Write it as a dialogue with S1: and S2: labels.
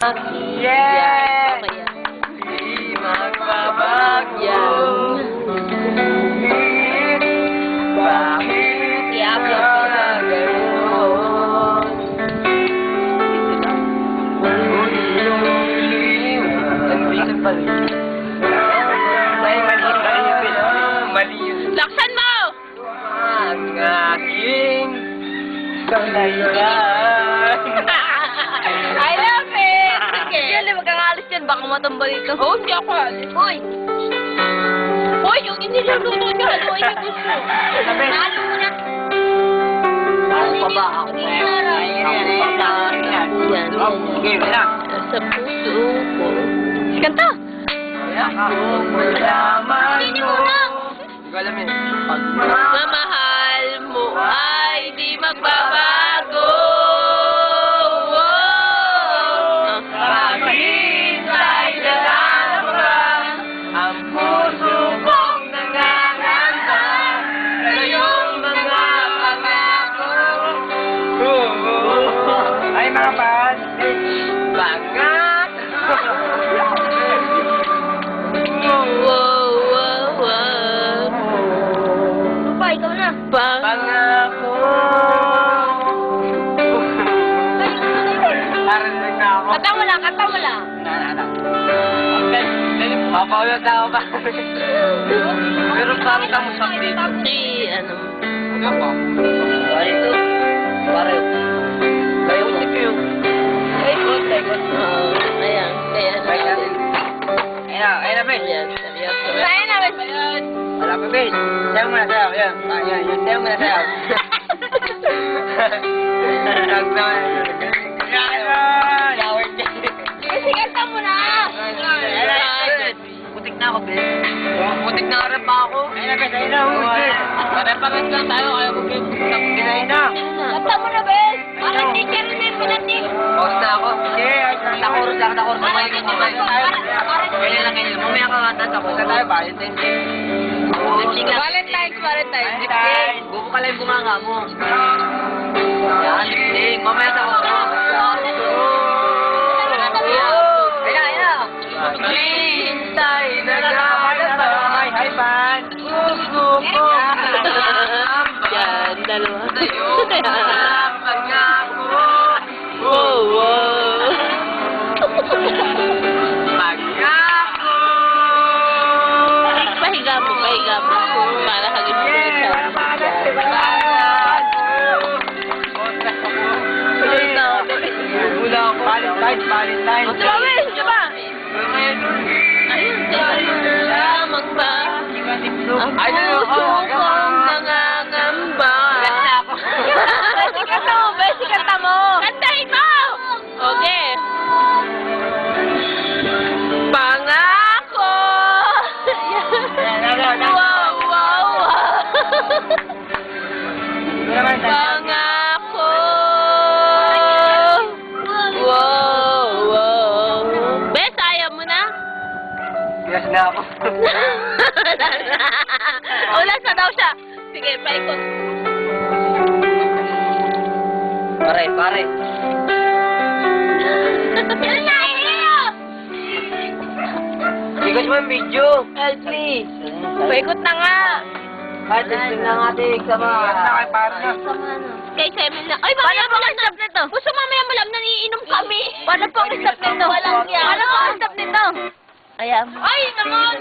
S1: Yeah!
S2: Okay yan.
S1: Di magbabago. Bakit
S2: Yap,
S1: ka
S2: yap.
S1: gano'n? Mundong liwan. Ay, mali yun.
S2: Laksan mo!
S1: Ang aking kalayaan.
S2: I love it! Sige. Yan, wag kang alis yan. Baka matumba dito. Oo, hindi ako alis. Hoy! Hoy, yung iniluluto niya. Ano yung gusto? Nalo mo na.
S1: Ako pa ba? Ako pa.
S2: Yan.
S1: Sige, wala.
S2: Sa puso ko. Kanta!
S1: Kung malaman
S2: Hindi
S1: mo.
S2: mo na.
S1: Hindi ko alam yun.
S2: Mamahal mo ay di magbabago.
S1: Bakit ay lalabang ang puso kong nangangamba sa iyong mga pangako? Ay, mga pan! Pangako!
S2: Pa, ikaw na.
S1: Pangako! Narinig na ako.
S2: Kanta mo lang, kanta mo lang.
S1: Papaulat ako ba? Pero parang tamo sa
S2: Si, ano,
S1: Ano pa? Pare ito. Pare. Kayo si Q. Taikot.
S2: ayan, ayan.
S1: Ayun na, Ben.
S2: Ayan, seryoso.
S1: Ayun na, Ben. Wala pa, Ben. Sayaw mo na, sayaw. Yan. Yan, yan. Sayaw mo na, sayaw. Tag naman.
S2: Kasi kanta mo na.
S1: Putik na ako, Ben. Putik na harap pa ako. Ayun na, Ben. Ayun na. Pare-pares lang tayo. Kaya mo, Ben. Ayun na.
S2: Kanta mo na, Ben. Bakit teacher na yung pinatik?
S1: Pause na ako. Sige, nakurot lang. Mamaya ka naman. Ganyan lang, ganyan. Mamaya ka nga tapos na tayo. Valentine's Day.
S2: Valentine's
S1: Day. Buko ka lang yung bunganga mo. Yan. Day. Mamaya sa ako. Hintay na gabay. Hi, Pan. Puso ko.
S2: Yan, dalawa.
S1: Sa'yo mga pangako.
S2: Wow, wow.
S1: Pangako.
S2: Pahiga mo. Para hagis mo siya.
S1: Wala ako. Valentine.
S2: O, sabi, diba? Ayun, lamang ba? Ang puso kong nangangamba. Besi kanta mo. Kantahin mo! Okay. Pangako! Wow, wow, wow. Pangako! Wow, wow. Bes, ayaw mo na?
S1: Yes na ako.
S2: Ulas na daw siya. Sige, paikot.
S1: Pare.
S2: Yan na, iyo!
S1: Ikot mo yung video.
S2: Help me. Paikot na nga.
S1: Kahit testing na nga ating sama.
S2: Kay Semil na. Ay, mamaya mo lang stop nito. Gusto mamaya mo lang naniinom kami. Paano po ang stop nito? Walang yan. Paano po ang stop nito? Ayan. Ay, naman!